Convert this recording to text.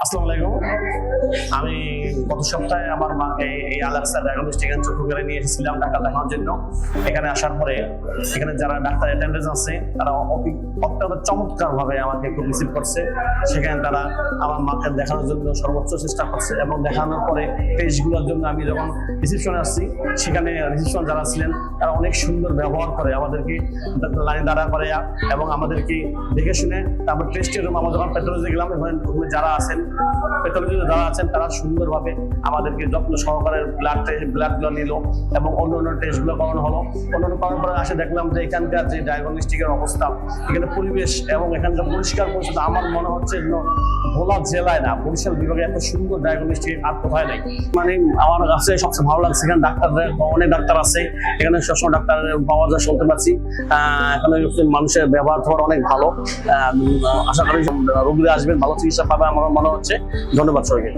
আসসালামু আলাইকুম। আমি গত সপ্তাহে আমার মাকে এই আলাক্সা ডায়াগনস্টিক এন্ড চক্ষু কেয়ারে নিয়ে এসেছিলাম টাকা দেখানোর জন্য। এখানে আসার পরে এখানে যারা ডাক্তার অ্যাটেন্ডেন্স আছে তারা অত্যন্ত চমৎকারভাবে আমাকে খুব রিসিভ করছে। সেখানে তারা আমার মাকে দেখানোর জন্য সর্বোচ্চ চেষ্টা করছে এবং দেখানোর পরে টেস্টগুলোর জন্য আমি যখন রিসিপশনে আসছি সেখানে রিসিপশন যারা ছিলেন তারা অনেক সুন্দর ব্যবহার করে আমাদেরকে লাইনে দাঁড়া করে এবং আমাদেরকে দেখে শুনে তারপর টেস্টের রুম আমরা যখন প্যাথোলজি গেলাম এবং রুমে যারা আছেন প্যাথোলজিতে যারা আছেন তারা সুন্দরভাবে আমাদেরকে যত্ন সহকারে ব্লাডগুলো নিল এবং অন্য টেস্টগুলো করানো হলো। অন্যান্য করার পরে আসে দেখলাম যে এখানকার যে ডায়াগনস্টিকের অবস্থা, এখানে পরিবেশ এবং এখানকার পরিষ্কার পরিচ্ছন্ন আমার মনে হচ্ছে ভোলা জেলায় না বরিশাল বিভাগে এত সুন্দর ডায়াগনস্টিক আর কোথায় নেই। মানে আমার কাছে সবচেয়ে ভালো লাগছে এখানে ডাক্তারদের অনেক ডাক্তার আছে, এখানে সবসময় ডাক্তার পাওয়া যায় শুনতে পাচ্ছি। এখানে মানুষের ব্যবহার অনেক ভালো। আশা করি রোগীরা আসবেন, ভালো চিকিৎসা পাবে আমার মনে হচ্ছে। ধন্যবাদ সবাইকে।